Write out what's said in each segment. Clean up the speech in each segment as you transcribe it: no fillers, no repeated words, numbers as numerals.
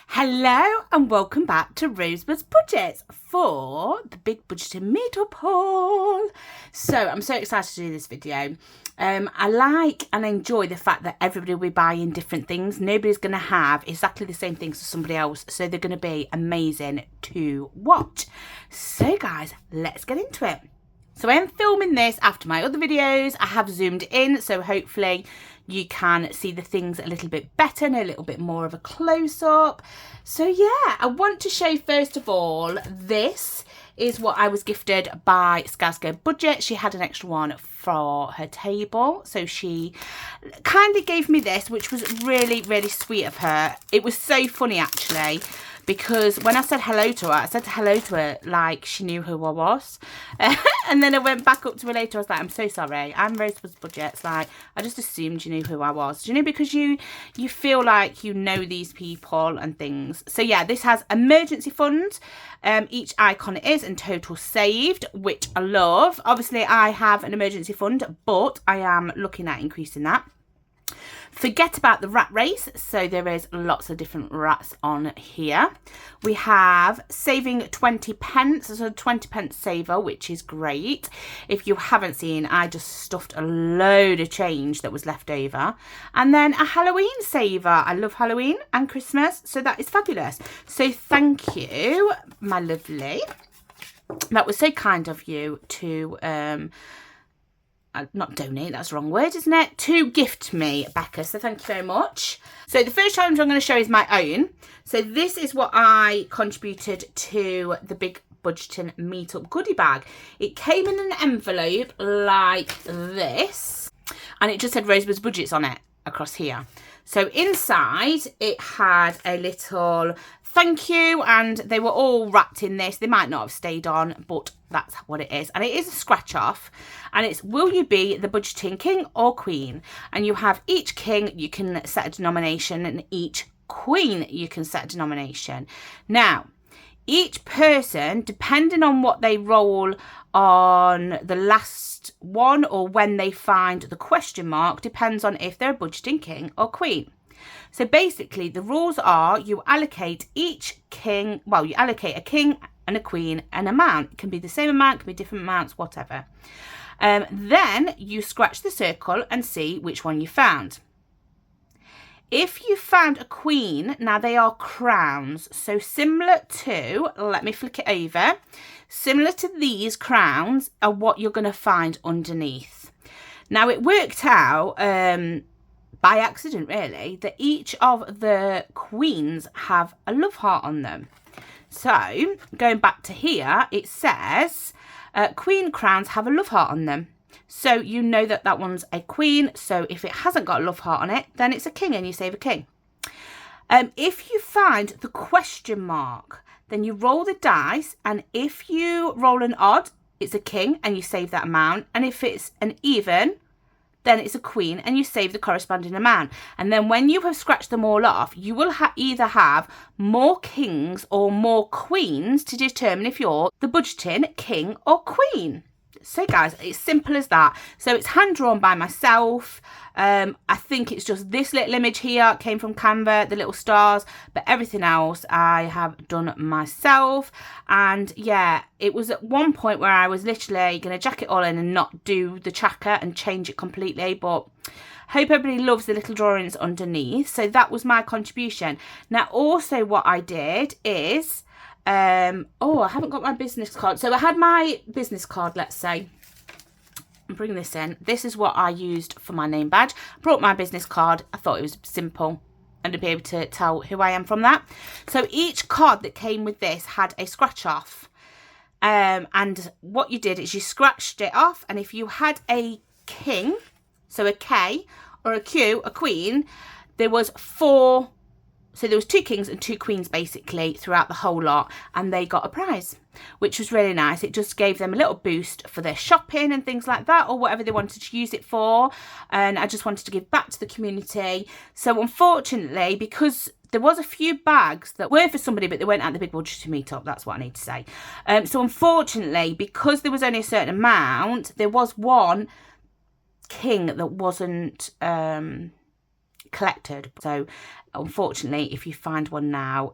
Hello and welcome back to Rosebud's Budgets for the big budgeting meetup haul. So I'm so excited to do this video. I like and enjoy the fact that everybody will be buying different things. Nobody's going to have exactly the same things as somebody else, so they're going to be amazing to watch. So guys, let's get into it. So I am filming this after my other videos. I have zoomed in, so hopefully you can see the things a little bit better and a little bit more of a close-up. So yeah, I want to show first of all, this is what I was gifted by Skazgo Budget. She had an extra one for her table, so she kindly gave me this, which was really, really sweet of her. It was so funny actually, because when I said hello to her, I said hello to her like she knew who I was. And then I went back up to her later. I was like, I'm so sorry. I'm Rosebud's Budgets. Like, I just assumed you knew who I was. Do you know, because you feel like you know these people and things. So yeah, this has emergency fund. Each icon is and total saved, which I love. Obviously, I have an emergency fund, but I am looking at increasing that. Forget about the rat race, so there is lots of different rats on here. We have saving 20 pence, so a 20 pence saver, which is great. If you haven't seen, I just stuffed a load of change that was left over. And then a Halloween saver. I love Halloween and Christmas, so that is fabulous. So thank you, my lovely. That was so kind of you to not donate, that's the wrong word, isn't it? To gift me, Becca, so thank you very much. So the first challenge I'm going to show is my own. So this is what I contributed to the big budgeting meetup goodie bag. It came in an envelope like this, and it just said Rosebud's Budgets on it across here. So inside it had a little thank you, and they were all wrapped in this. They might not have stayed on, but that's what it is. And it is a scratch off, and it's, will you be the budgeting king or queen? And you have each king, you can set a denomination, and each queen, you can set a denomination. Now, each person, depending on what they roll on the last one or when they find the question mark, depends on if they're a budgeting king or queen. So basically the rules are you allocate each king, well, you allocate a king and a queen an amount. It can be the same amount, it can be different amounts, whatever. Then you scratch the circle and see which one you found. If you found a queen, now they are crowns. So similar to, let me flick it over, similar to these crowns are what you're going to find underneath. Now it worked out by accident really, that each of the queens have a love heart on them. So going back to here, it says queen crowns have a love heart on them. So you know that that one's a queen. So if it hasn't got a love heart on it, then it's a king and you save a king. If you find the question mark, then you roll the dice, and if you roll an odd, it's a king and you save that amount. And if it's an even, then it's a queen and you save the corresponding amount. And then when you have scratched them all off, you will either have more kings or more queens to determine if you're the budgeting king or queen. So guys, it's simple as that. So it's hand drawn by myself. I think it's just this little image here came from Canva, the little stars, but everything else I have done myself. And yeah, it was at one point where I was literally going to jack it all in and not do the tracker and change it completely, but hope everybody loves the little drawings underneath. So that was my contribution. Now also what I did is oh, I haven't got my business card. So I had my business card, let's say. I'm bringing this in. This is what I used for my name badge. I brought my business card. I thought it was simple and to be able to tell who I am from that. So each card that came with this had a scratch off. And what you did is you scratched it off, and if you had a king, so a K, or a Q, a queen, there was 4. So there was 2 kings and 2 queens basically throughout the whole lot, and they got a prize, which was really nice. It just gave them a little boost for their shopping and things like that, or whatever they wanted to use it for. And I just wanted to give back to the community. So unfortunately, because there was a few bags that were for somebody, but they weren't at the big budget meetup, that's what I need to say. So unfortunately, because there was only a certain amount, there was one king that wasn't collected. So unfortunately, if you find one now,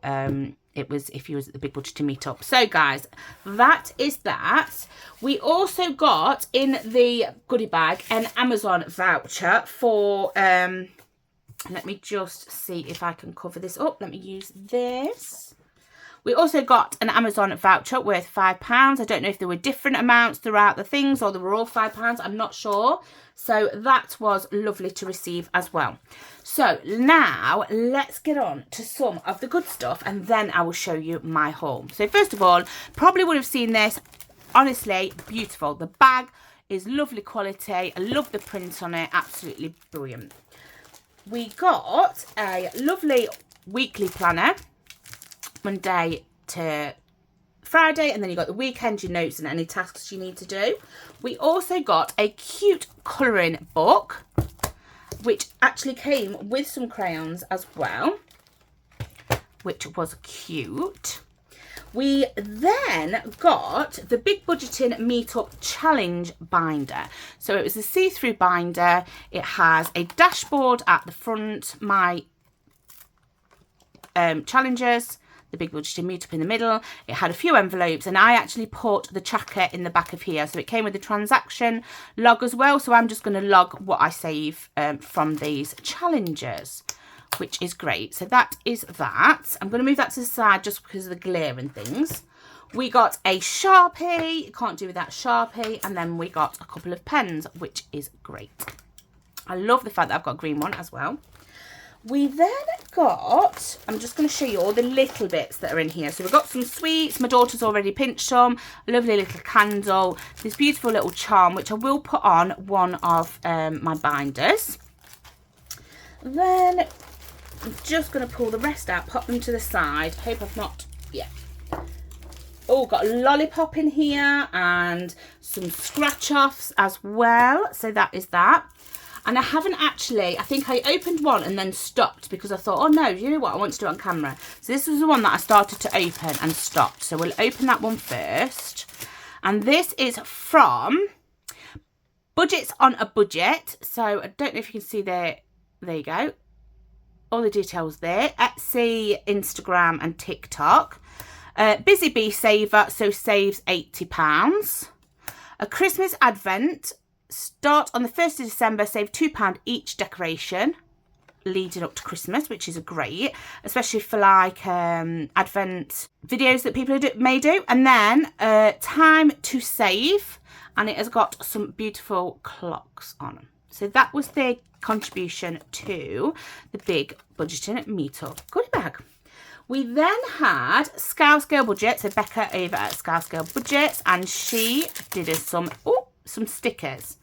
it was if you was at the Big Budgeting meetup. So guys, that is that. We also got in the goodie bag an Amazon voucher for, let me just see if I can cover this up. Let me use this. We also got an Amazon voucher worth £5. I don't know if there were different amounts throughout the things or they were all £5. I'm not sure. So that was lovely to receive as well. So now let's get on to some of the good stuff and then I will show you my haul. So first of all, probably would have seen this. Honestly, beautiful. The bag is lovely quality. I love the print on it. Absolutely brilliant. We got a lovely weekly planner, Monday to Friday, and then you got the weekend, your notes and any tasks you need to do. We also got a cute colouring book, which actually came with some crayons as well, which was cute. We then got the Big Budgeting Meetup Challenge binder. So it was a see-through binder. It has a dashboard at the front, my challenges, the Big Budgeting Meetup in the middle. It had a few envelopes and I actually put the tracker in the back of here. So it came with the transaction log as well. So I'm just going to log what I save from these challenges, which is great. So that is that. I'm going to move that to the side just because of the glare and things. We got a Sharpie. Can't do without Sharpie. And then we got a couple of pens, which is great. I love the fact that I've got a green one as well. We then got, I'm just going to show you all the little bits that are in here. So we've got some sweets. My daughter's already pinched some. A lovely little candle. This beautiful little charm, which I will put on one of my binders. Then I'm just going to pull the rest out, pop them to the side. Hope I've not, yeah. Oh, got a lollipop in here and some scratch-offs as well. So that is that. And I haven't actually, I think I opened one and then stopped because I thought, oh no, you know what, I want to do it on camera. So this was the one that I started to open and stopped. So we'll open that one first. And this is from Budgets on a Budget. So I don't know if you can see there you go. All the details there. Etsy, Instagram and TikTok. Busy Bee Saver, so saves £80. A Christmas Advent. Start on the 1st of December, save £2 each decoration leading up to Christmas, which is great, especially for like Advent videos that people may do. And then time to save, and it has got some beautiful clocks on them. So that was their contribution to the Big Budgeting Meetup goodie bag. We then had Scale Budget, so Becca over at Scale Budgets, and she did us some stickers.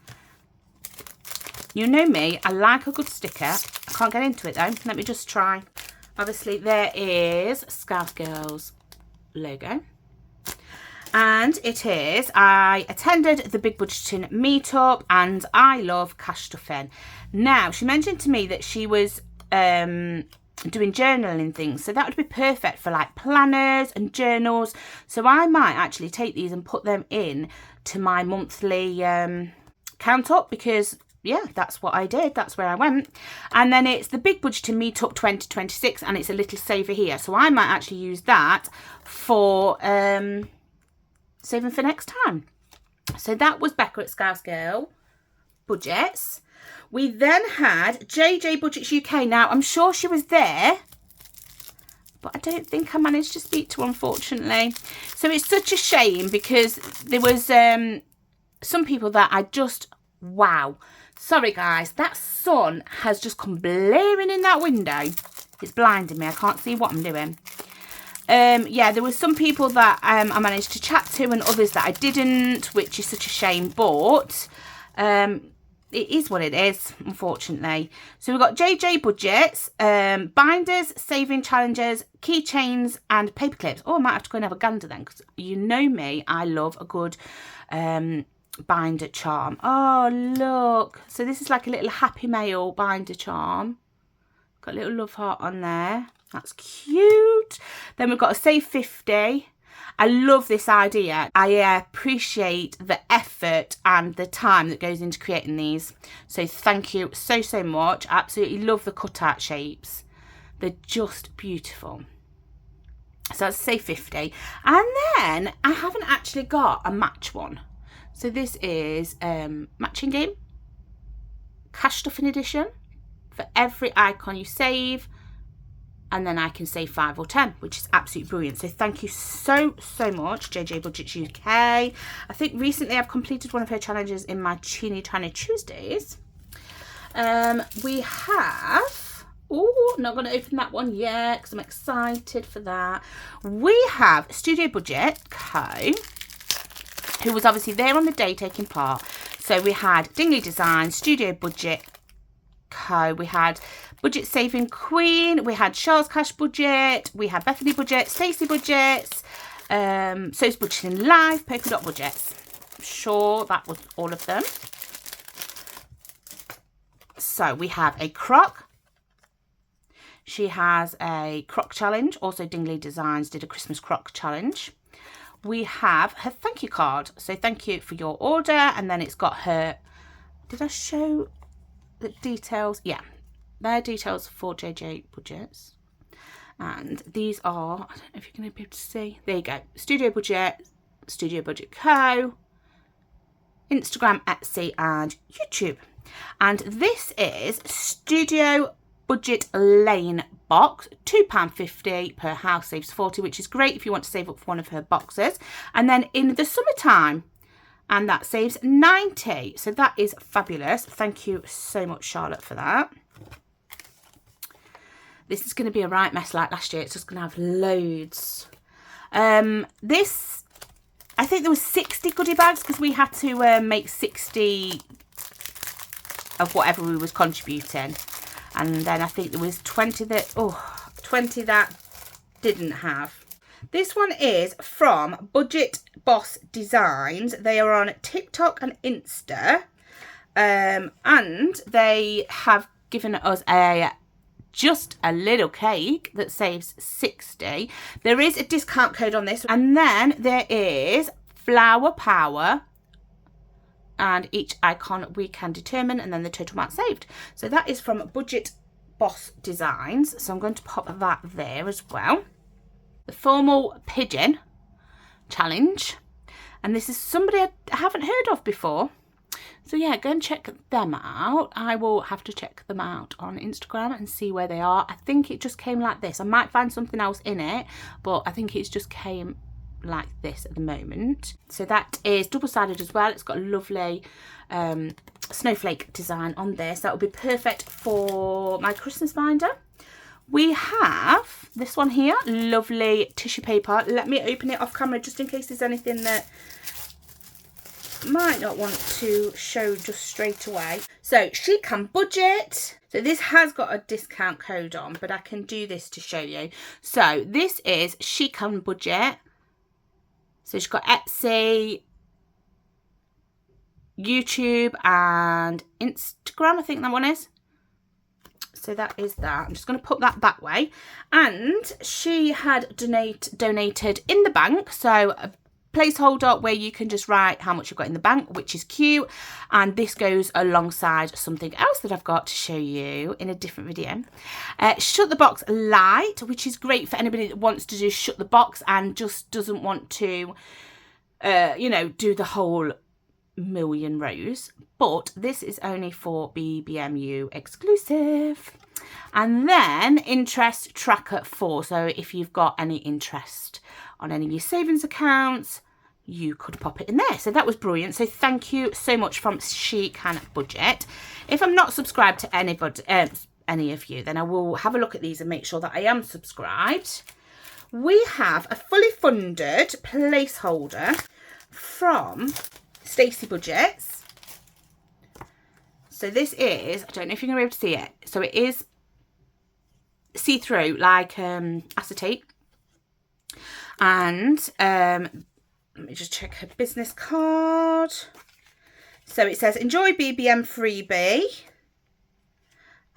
You know me, I like a good sticker. I can't get into it though. Let me just try. Obviously, there is Scout Girls logo. And it is, I attended the Big Budgeting Meetup and I love cash stuffing. Now, she mentioned to me that she was doing journaling things. So that would be perfect for like planners and journals. So I might actually take these and put them in to my monthly count up because yeah, that's what I did. That's where I went. And then it's the Big Budgeting Meetup 2026 and it's a little saver here. So I might actually use that for saving for next time. So that was Becca at Scale Budgets. We then had JJ Budgets UK. Now, I'm sure she was there, but I don't think I managed to speak to her, unfortunately. So it's such a shame because there was some people that I just, wow. Sorry, guys, that sun has just come blaring in that window. It's blinding me. I can't see what I'm doing. Yeah, there were some people that I managed to chat to and others that I didn't, which is such a shame, but it is what it is, unfortunately. So we've got JJ Budgets, binders, saving challenges, keychains and paper clips. Oh, I might have to go and have a gander then, because you know me, I love a good binder charm. Oh, look. So this is like a little Happy Mail binder charm. Got a little love heart on there. That's cute. Then we've got a Save 50. I love this idea. I appreciate the effort and the time that goes into creating these. So thank you so, so much. I absolutely love the cutout shapes. They're just beautiful. So I'd say 50. And then I haven't actually got a match one. So this is matching game. Cash stuffing edition. For every icon you save. And then I can save 5 or 10, which is absolutely brilliant. So thank you so, so much, JJ Budgets UK. I think recently I've completed one of her challenges in my Teeny Tiny Tuesdays. We have, oh, not going to open that one yet because I'm excited for that. We have Studio Budget Co, who was obviously there on the day taking part. So we had Dingley Design, Studio Budget Co, we had Budget Saving Queen, we had Charles Cash Budget, we had Bethany Budget, Stacey Budgets, So's Budgeting Life, Polka Dot Budgets. I'm sure that was all of them. So we have a croc. She has a croc challenge. Also Dingley Designs did a Christmas croc challenge. We have her thank you card. So thank you for your order. And then it's got her, did I show the details? Yeah. Their details for JJ Budgets, and these are, I don't know if you're going to be able to see, there you go, Studio Budget, Studio Budget Co, Instagram, Etsy and YouTube. And this is Studio Budget Lane box, £2.50 per house, saves 40, which is great if you want to save up for one of her boxes. And then in the summertime, and that saves 90, so that is fabulous. Thank you so much, Charlotte, for that. This is going to be a right mess like last year. It's just going to have loads. This, I think there was 60 goodie bags because we had to make 60 of whatever we was contributing. And then I think there was 20 that didn't have. This one is from Budget Boss Designs. They are on TikTok and Insta. And they have given us just a little cake that saves 60. There is a discount code on this, and then there is flower power, and each icon we can determine, and then the total amount saved. So that is from Budget Boss Designs, so I'm going to pop that there as well. The Formal Pigeon Challenge, and this is somebody I haven't heard of before. So yeah, go and check them out. I will have to check them out on Instagram and see where they are. I think it just came like this. I might find something else in it, but I think it's just came like this at the moment. So that is double-sided as well. It's got a lovely snowflake design on this. That would be perfect for my Christmas binder. We have this one here, lovely tissue paper. Let me open it off camera just in case there's anything that might not want to show just straight away. So She Can Budget. So this has got a discount code on, but I can do this to show you. So this is She Can Budget. So she's got Etsy, YouTube and Instagram, I think that one is. So that is that. I'm just going to put that way. And she had donated in the bank. So a placeholder where you can just write how much you've got in the bank, which is cute. And this goes alongside something else that I've got to show you in a different video. Shut the Box Light, which is great for anybody that wants to do shut the box and just doesn't want to, you know, do the whole million rows. But this is only for BBMU exclusive. And then Interest Tracker 4. So if you've got any interest on any of your savings accounts, you could pop it in there. So that was brilliant. So thank you so much from She Can Budget. If I'm not subscribed to anybody, any of you, then I will have a look at these and make sure that I am subscribed. We have a fully funded placeholder from Stacey Budgets. So this is, I don't know if you're going to be able to see it. So it is see-through, like acetate. And let me just check her business card. So it says, enjoy BBM freebie.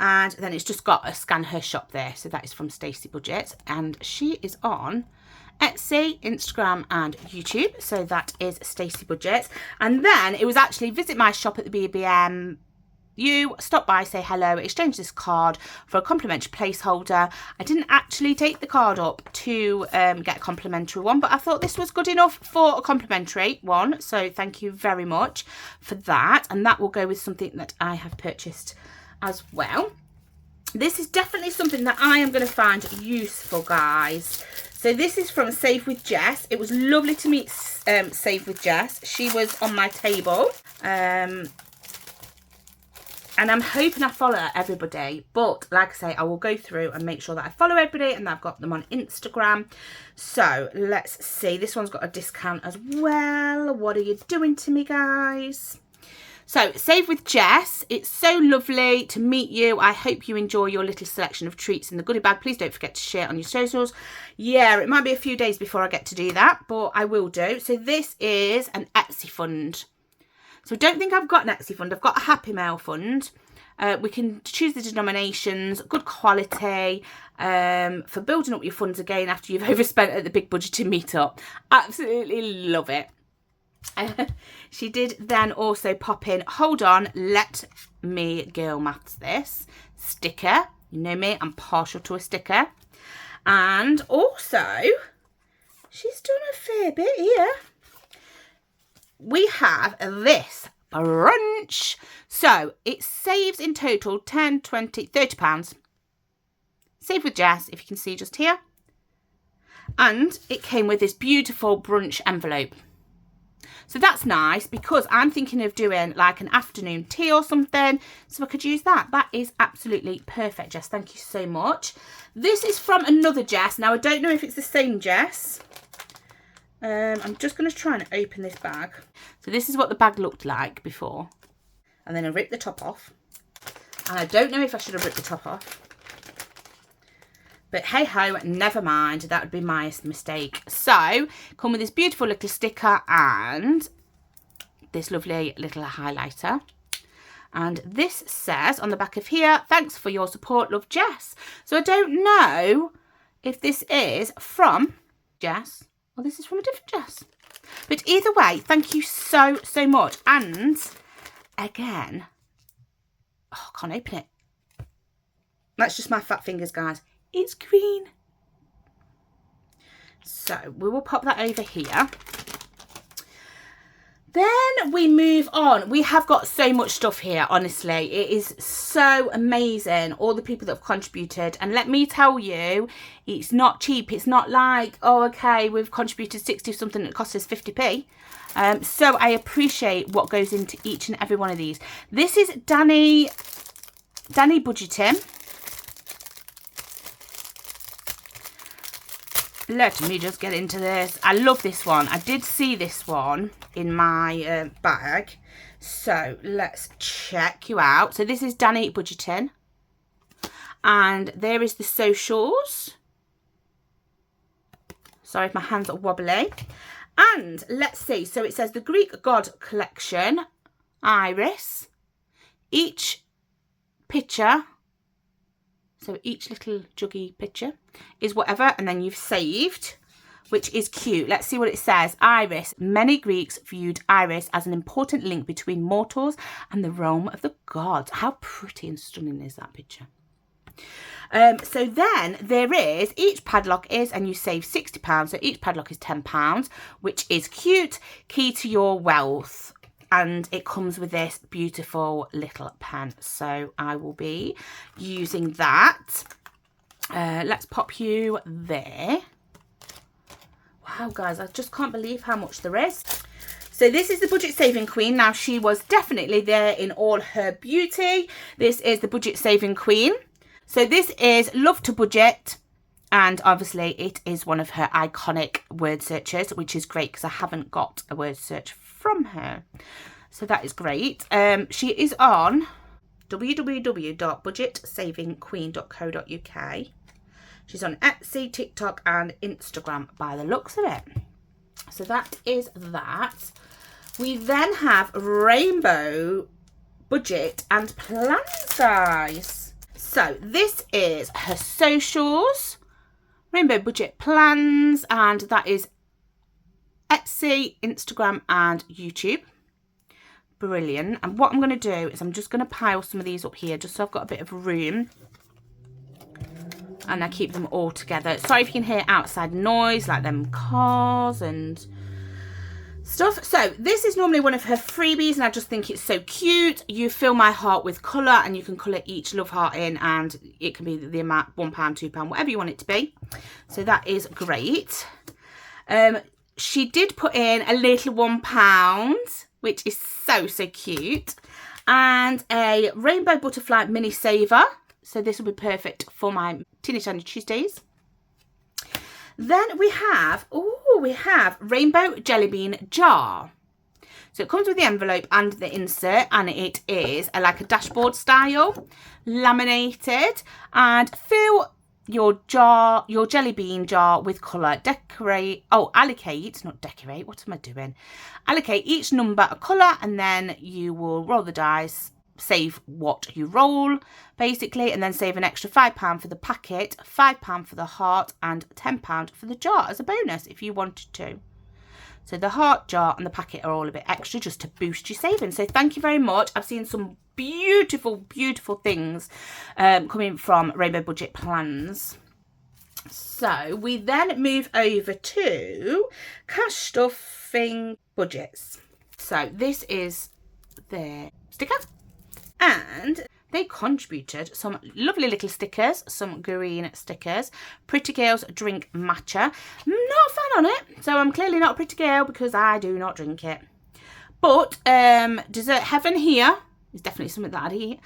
And then it's just got a scan her shop there. So that is from Stacey Budgets. And she is on Etsy, Instagram and YouTube. So that is Stacey Budgets. And then it was actually visit my shop at the BBMU, stop by, say hello, exchange this card for a complimentary placeholder. I didn't actually take the card up to get a complimentary one, but I thought this was good enough for a complimentary one. So thank you very much for that. And that will go with something that I have purchased as well. This is definitely something that I am going to find useful, guys. So this is from Save with Jess. It was lovely to meet Save with Jess. She was on my table. And I'm hoping I follow everybody. But like I say, I will go through and make sure that I follow everybody and I've got them on Instagram. So let's see. This one's got a discount as well. What are you doing to me, guys? So, Save with Jess, it's so lovely to meet you. I hope you enjoy your little selection of treats in the goodie bag. Please don't forget to share it on your socials. Yeah, it might be a few days before I get to do that, but I will do. So, this is an Etsy fund. So, don't think I've got an Etsy fund. I've got a Happy Mail fund. We can choose the denominations, good quality, for building up your funds again after you've overspent at the big budgeting meetup. Absolutely love it. She did then also pop in, hold on, let me girl maths this sticker. You know me, I'm partial to a sticker. And also she's done a fair bit here. We have this brunch, so it saves in total 10, 20, 30 pounds. Save with Jess, if you can see just here. And it came with this beautiful brunch envelope. So that's nice because I'm thinking of doing like an afternoon tea or something. So I could use that. That is absolutely perfect, Jess. Thank you so much. This is from another Jess. Now, I don't know if it's the same Jess. I'm just going to try and open this bag. So this is what the bag looked like before. And then I ripped the top off. And I don't know if I should have ripped the top off. But hey ho, never mind. That would be my mistake. So, come with this beautiful little sticker and this lovely little highlighter. And this says on the back of here, thanks for your support, love, Jess. So I don't know if this is from Jess or this is from a different Jess. But either way, thank you so, so much. And again, oh, I can't open it. That's just my fat fingers, guys. It's green. So we will pop that over here. Then we move on. We have got so much stuff here, honestly. It is so amazing, all the people that have contributed. And let me tell you, it's not cheap. It's not like, oh, okay, we've contributed 60 something that cost us 50p. So I appreciate what goes into each and every one of these. This is Danny Budgeting. Let me just get into this. I love this one. I did see this one in my bag. So let's check you out. So this is Danny Budgeting. And there is the socials. Sorry if my hands are wobbly. And let's see. So it says the Greek God Collection. Iris. Each picture. So each little juggy picture is whatever, and then you've saved, which is cute. Let's see what it says. Iris. Many Greeks viewed Iris as an important link between mortals and the realm of the gods. How pretty and stunning is that picture? So then there is, each padlock is, and you save £60. So each padlock is £10, which is cute. Key to your wealth. And it comes with this beautiful little pen. So I will be using that. Let's pop you there. Wow, guys, I just can't believe how much there is. So this is the Budget Saving Queen. Now, she was definitely there in all her beauty. This is the Budget Saving Queen. So this is Love to Budget. And obviously it is one of her iconic word searches, which is great because I haven't got a word search from her. So that is great. She is on www.budgetsavingqueen.co.uk. She's on Etsy, TikTok and Instagram by the looks of it. So that is that. We then have Rainbow Budget and Plans, guys. So this is her socials. Rainbow Budget Plans, and that is Etsy, Instagram and YouTube. Brilliant. And what I'm going to do is I'm just going to pile some of these up here just so I've got a bit of room, and I keep them all together. Sorry if you can hear outside noise like them cars and stuff. So this is normally one of her freebies, and I just think it's so cute. You fill my heart with colour, and you can colour each love heart in, and it can be the amount, £1, £2, whatever you want it to be. So that is great. She did put in a little £1, which is so cute, and a rainbow butterfly mini saver. So this will be perfect for my Teeny Tiny Tuesdays. Then we have rainbow jelly bean jar. So it comes with the envelope and the insert, and it is like a dashboard style, laminated, and fill your jar, your jelly bean jar with colour. Allocate each number a colour, and then you will roll the dice, save what you roll basically, and then save an extra £5 for the packet, £5 for the heart, and £10 for the jar as a bonus if you wanted to. So the heart, jar and the packet are all a bit extra just to boost your savings. So thank you very much. I've seen some beautiful things coming from Rainbow Budget Plans. So we then move over to Cash Stuffing Budgets. So this is their sticker, and they contributed some lovely little stickers, some green stickers. Pretty Girls Drink Matcha. Not a fan on it, so I'm clearly not a pretty girl because I do not drink it. But Dessert Heaven here is definitely something that I'd eat.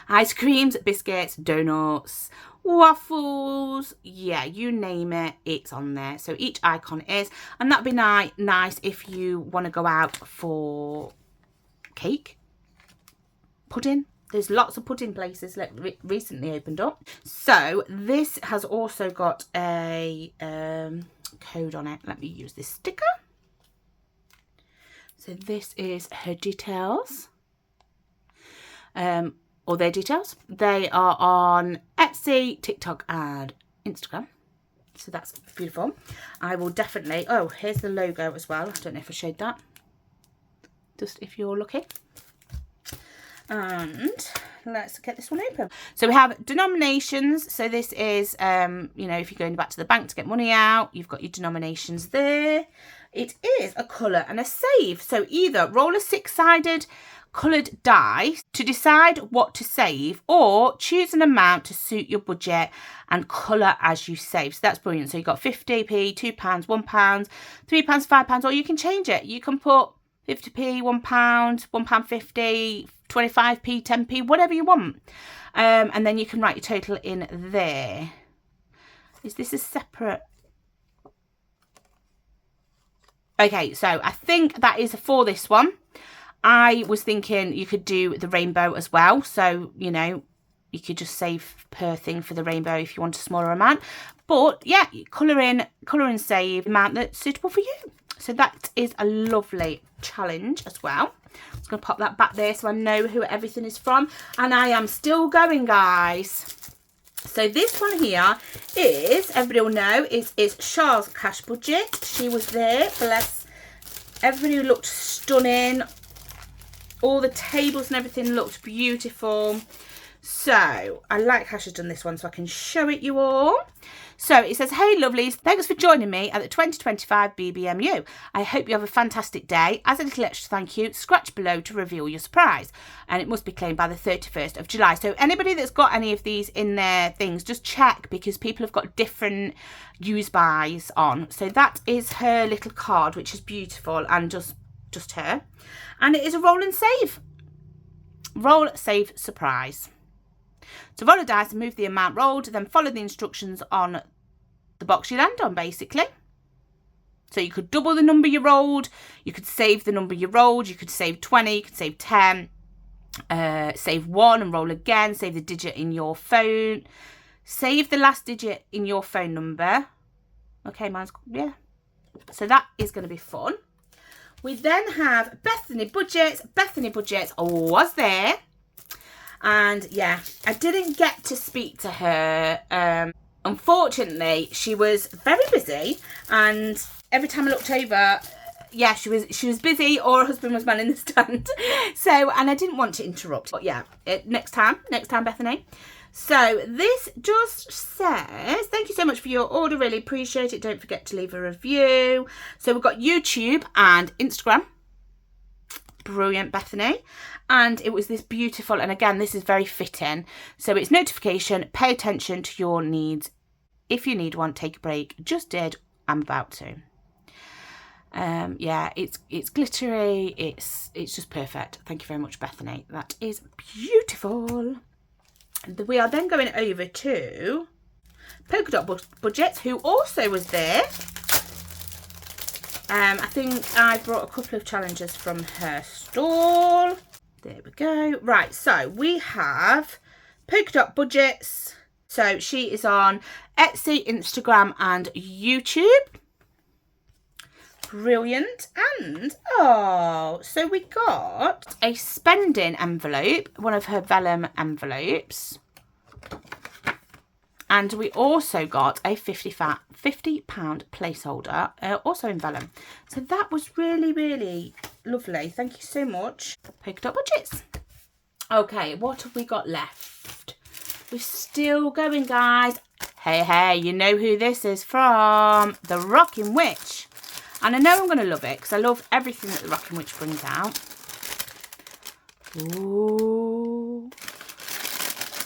Ice creams, biscuits, donuts, waffles, yeah, you name it, it's on there. So each icon is, and that'd be nice if you want to go out for cake, pudding. There's lots of pudding places that recently opened up. So this has also got a code on it. Let me use this sticker. So this is her details. Or their details. They are on Etsy, TikTok and Instagram. So that's beautiful. I will definitely... Oh, here's the logo as well. I don't know if I showed that. Just if you're looking. And let's get this one open. So we have denominations. So this is, you know, if you're going back to the bank to get money out, you've got your denominations there. It is a colour and a save. So either roll a 6-sided coloured die to decide what to save, or choose an amount to suit your budget and colour as you save. So that's brilliant. So you've got 50p, £2, £1, £3, £5, or you can change it. You can put 50p, £1, £1.50, 25p, 10p, whatever you want. And then you can write your total in there. Is this a separate? Okay, so I think that is for this one. I was thinking you could do the rainbow as well. So, you know, you could just save per thing for the rainbow if you want a smaller amount. But yeah, colour and save the amount that's suitable for you. So that is a lovely challenge as well. I'm just going to pop that back there so I know who everything is from. And I am still going, guys. So this one here is, everybody will know, is Char's Cash Budget. She was there, bless. Everybody looked stunning. All the tables and everything looked beautiful. So I like how she's done this one so I can show it you all. So it says, hey lovelies, thanks for joining me at the 2025 BBMU. I hope you have a fantastic day. As a little extra thank you, scratch below to reveal your surprise. And it must be claimed by the 31st of July. So anybody that's got any of these in their things, just check, because people have got different use bys on. So that is her little card, which is beautiful, and just her. And it is a roll and save. Roll, save, surprise. So roll a dice and move the amount rolled, then follow the instructions on the box you land on, basically. So you could double the number you rolled, you could save the number you rolled, you could save 20, you could save 10, save 1 and roll again, save the digit in your phone, save the last digit in your phone number. Okay, yeah. So that is going to be fun. We then have Bethany Budgets. Bethany Budgets was there. And yeah, I didn't get to speak to her unfortunately, she was very busy, and every time I looked over, yeah, she was busy, or her husband was manning the stand. So, and I didn't want to interrupt, but yeah, next time, Bethany. So this just says, thank you so much for your order, really appreciate it. Don't forget to leave a review. So we've got YouTube and Instagram. Brilliant, Bethany. And it was this beautiful, and again, this is very fitting. So it's notification, pay attention to your needs. If you need one, take a break. Just did, I'm about to. Yeah, it's glittery, it's just perfect. Thank you very much, Bethany. That is beautiful. We are then going over to Polka Dot Budgets, who also was there. I think I brought a couple of challenges from her stall. There we go. Right, so we have Polka Dot Budgets. So she is on Etsy, Instagram and YouTube. Brilliant. And so we got a spending envelope, one of her vellum envelopes, and we also got a £50 placeholder, also in vellum. So that was really, really lovely. Thank you so much, Polka Dot Budgets. Okay, what have we got left? We're still going, guys. Hey, you know who this is from? The Rocking Witch. And I know I'm going to love it because I love everything that the Rocking Witch brings out. Ooh.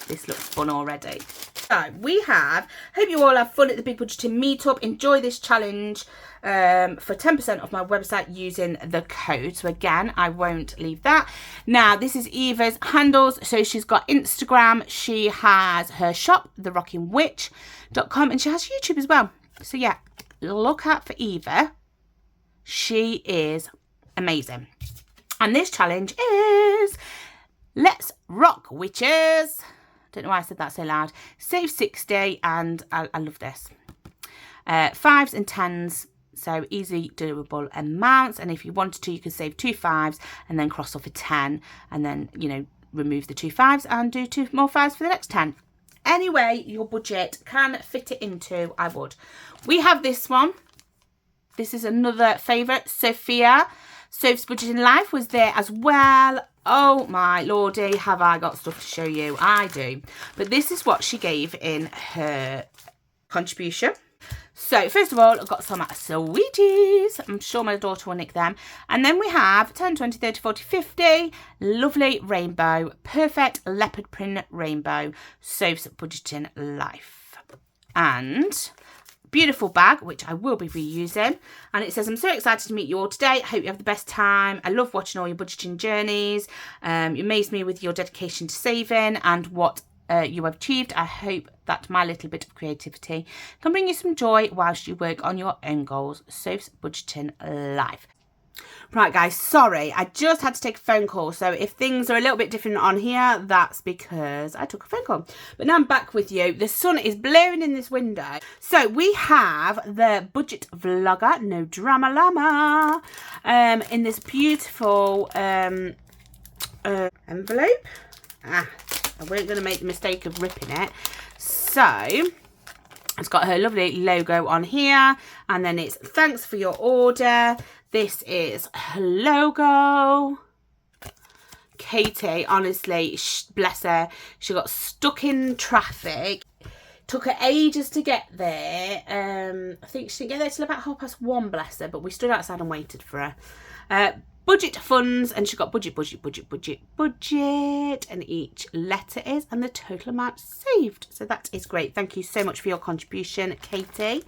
This looks fun already. So we have, hope you all have fun at the Big Budgeting Meetup. Enjoy this challenge for 10% off my website using the code. So again, I won't leave that. Now, this is Eva's handles. So she's got Instagram. She has her shop, therockingwitch.com, and she has YouTube as well. So yeah, look out for Eva. She is amazing. And this challenge is Let's Rock Witches. Don't know why I said that so loud. Save 60, and I love this. 5s and 10s, so easy doable amounts. And if you wanted to, you could save 2 5s and then cross off a 10, and then, you know, remove the 2 5s and do 2 more 5s for the next 10. Anyway, your budget can fit it into, I would. We have this one. This is another favourite. Sophia, Soph's Budgeting Life, was there as well. Oh my lordy, have I got stuff to show you? I do. But this is what she gave in her contribution. So first of all, I've got some sweeties. I'm sure my daughter will nick them. And then we have 10, 20, 30, 40, 50. Lovely rainbow. Perfect leopard print rainbow. Soph's Budgeting Life. And beautiful bag, which I will be reusing, and it says, I'm so excited to meet you all today. I hope you have the best time. I love watching all your budgeting journeys. You amaze me with your dedication to saving and what you have achieved. I hope that my little bit of creativity can bring you some joy whilst you work on your own goals. Soph's Budgeting Life. Right, guys, sorry, I just had to take a phone call. So if things are a little bit different on here, that's because I took a phone call. But now I'm back with you. The sun is blaring in this window. So we have the Budget Vlogger, No Drama Llama, in this beautiful envelope. I weren't going to make the mistake of ripping it. So it's got her lovely logo on here, and then it's thanks for your order. This is her logo. Katie, honestly, bless her, she got stuck in traffic. Took her ages to get there. I think she didn't get there till about 1:30, bless her, but we stood outside and waited for her. Budget funds, and she got budget, and each letter is, and the total amount saved. So that is great. Thank you so much for your contribution, Katie.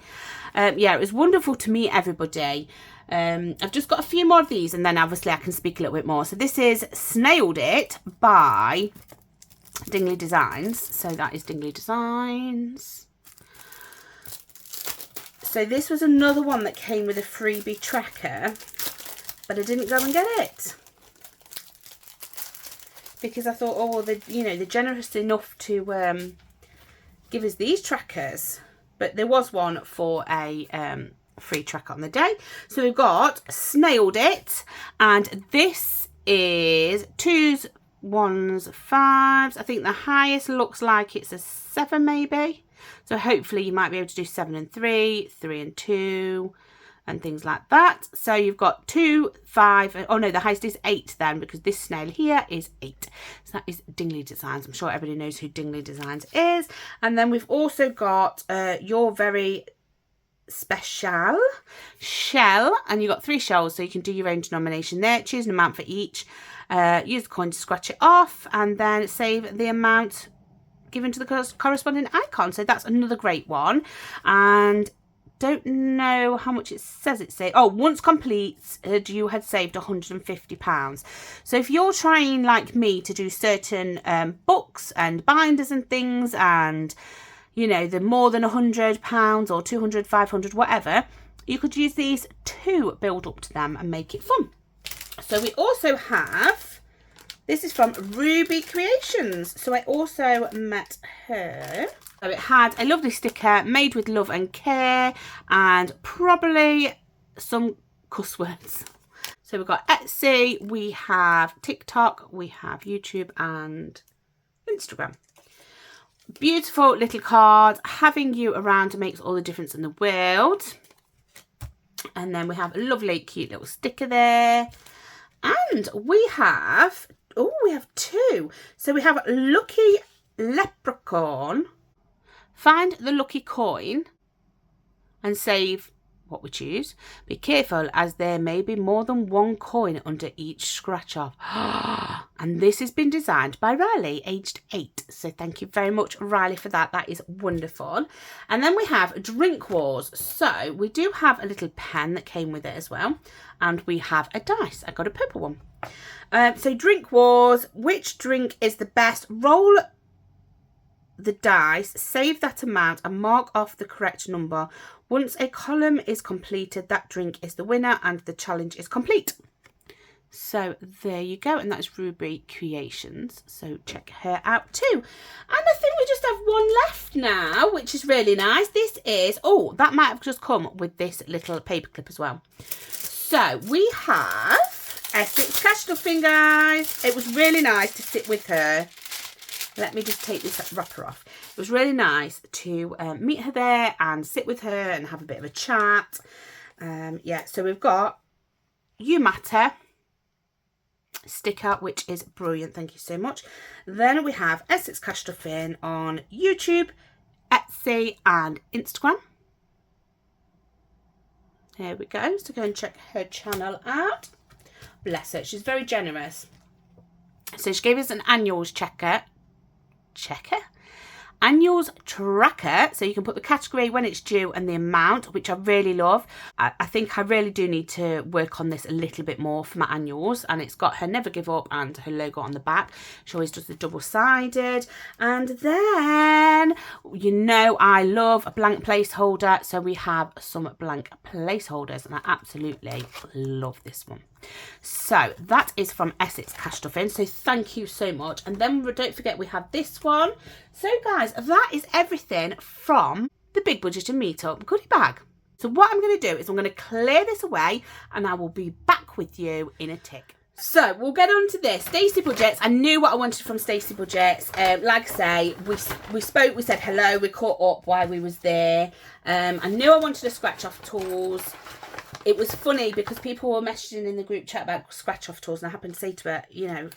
Yeah, it was wonderful to meet everybody. I've just got a few more of these, and then obviously I can speak a little bit more. So this is Snailed It by Dingley Designs. So that is Dingley Designs. So this was another one that came with a freebie tracker, but I didn't go and get it because I thought, oh well, they're generous enough to give us these trackers. But there was one for a free tracker on the day. So we've got Snailed It, and this is 2s, 1s, 5s. I think the highest looks like it's a 7 maybe. So hopefully you might be able to do 7 and 3, 3 and 2, and things like that. So you've got 2, 5, oh no, the highest is 8 then, because this snail here is 8. So that is Dingley Designs. I'm sure everybody knows who Dingley Designs is. And then we've also got Your Very Special shell, and you've got 3 shells, so you can do your own denomination there. Choose an amount for each. Use the coin to scratch it off, and then save the amount given to the corresponding icon. So that's another great one. And don't know how much it says it saved. Oh, once completed, you had saved £150. So if you're trying, like me, to do certain books and binders and things, and you know, the more than £100 or 200, 500, whatever, you could use these to build up to them and make it fun. So we also have, this is from Ruby Creations. So I also met her. So it had a lovely sticker made with love and care, and probably some cuss words. So we've got Etsy, we have TikTok, we have YouTube and Instagram. Beautiful little card. Having you around makes all the difference in the world. And then we have a lovely cute little sticker there. And we have, oh, we have 2. So we have Lucky Leprechaun. Find the lucky coin and save what we choose. Be careful, as there may be more than one coin under each scratch off. And this has been designed by Riley, aged 8. So thank you very much, Riley, for that. That is wonderful. And then we have Drink Wars. So we do have a little pen that came with it as well. And we have a dice. I got a purple one. So Drink Wars. Which drink is the best? Roll the dice, save that amount and mark off the correct number. Once a column is completed, that drink is the winner and the challenge is complete. So there you go, and that's Ruby Creations, so check her out too. And I think we just have one left now, which is really nice. This is, oh, that might have just come with this little paper clip as well. So we have Essex Cash Stuffing, guys. It was really nice to sit with her. Let me just take this wrapper off. It was really nice to meet her there and sit with her and have a bit of a chat. Yeah, so we've got You Matter sticker, which is brilliant. Thank you so much. Then we have Essex Cash Stuffing on YouTube, Etsy and Instagram. There we go. So go and check her channel out. Bless her. She's very generous. So she gave us an annuals annuals tracker, so you can put the category, when it's due and the amount, which I really love. I think I really do need to work on this a little bit more for my annuals. And it's got her Never Give Up and her logo on the back. She always does the double-sided. And then, you know, I love a blank placeholder, so we have some blank placeholders and I absolutely love this one. So that is from Essex Cash Stuffing, so thank you so much. And then don't forget we have this one. So guys, that is everything from the Big Budget and Meetup goodie bag. So what I'm going to do is I'm going to clear this away and I will be back with you in a tick. So we'll get on to this. Stacey Budgets. I knew what I wanted from Stacey Budgets. Like I say, we spoke, we said hello, we caught up while we was there. I knew I wanted a scratch off tools. It was funny because people were messaging in the group chat about scratch off tools, and I happened to say to her, you know,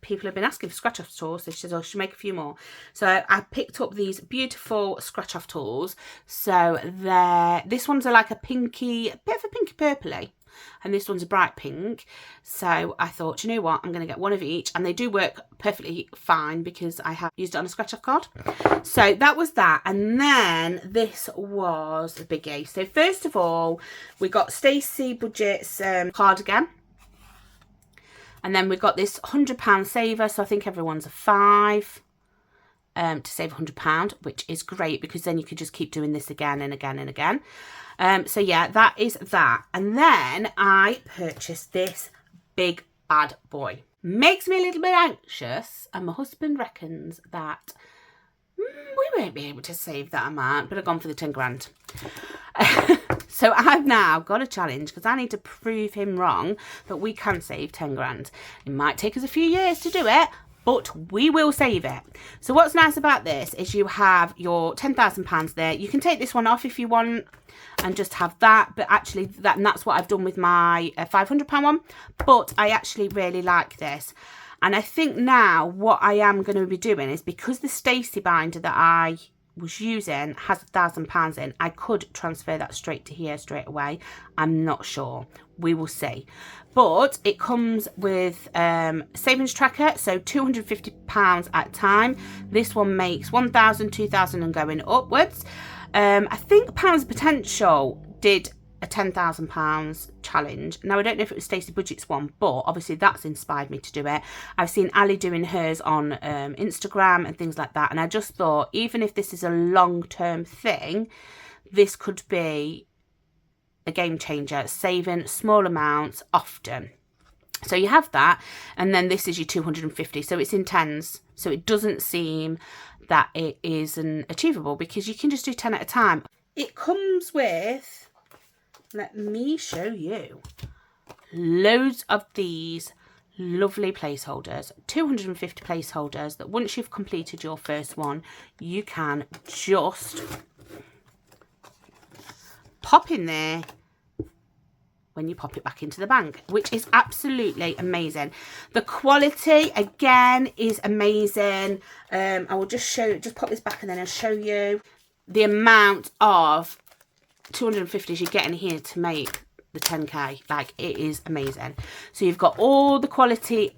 people have been asking for scratch off tools, so she says, oh, I should make a few more. So I picked up these beautiful scratch off tools. So this one's like a pinky, a bit of a pinky purpley, and this one's a bright pink. So I thought, you know what, I'm going to get one of each, and they do work perfectly fine because I have used it on a scratch off card. So that was that. And then this was a biggie. So first of all, we got Stacey Budget's cardigan. And then we've got this £100 saver. So I think everyone's a 5 to save £100, which is great because then you could just keep doing this again and again and again. So yeah, that is that. And then I purchased this big bad boy. Makes me a little bit anxious, and my husband reckons that we won't be able to save that amount, but I've gone for the 10 grand. So I've now got a challenge because I need to prove him wrong that we can save 10 grand. It might take us a few years to do it, but we will save it. So what's nice about this is you have your £10,000 there. You can take this one off if you want and just have that, but actually that's what I've done with my £500 one. But I actually really like this, and I think now what I am going to be doing is, because the Stacey binder that I was using has £1,000 in, I could transfer that straight to here straight away. I'm not sure, we will see. But it comes with savings tracker, so £250 at a time. This one makes 1,000, 2,000 and going upwards. I think Pounds Potential did a £10,000 challenge. Now I don't know if it was Stacey Budget's one, but obviously that's inspired me to do it. I've seen Ali doing hers on Instagram and things like that, and I just thought, even if this is a long-term thing, this could be a game changer, saving small amounts often. So you have that, and then this is your 250, so it's in tens, so it doesn't seem that it isn't achievable, because you can just do 10 at a time. It comes with, let me show you, loads of these lovely placeholders, 250 placeholders that once you've completed your first one, you can just pop in there when you pop it back into the bank, which is absolutely amazing. The quality again is amazing. I will just pop this back and then I'll show you the amount of 250s you're getting here to make the 10k. Like, it is amazing. So you've got all the quality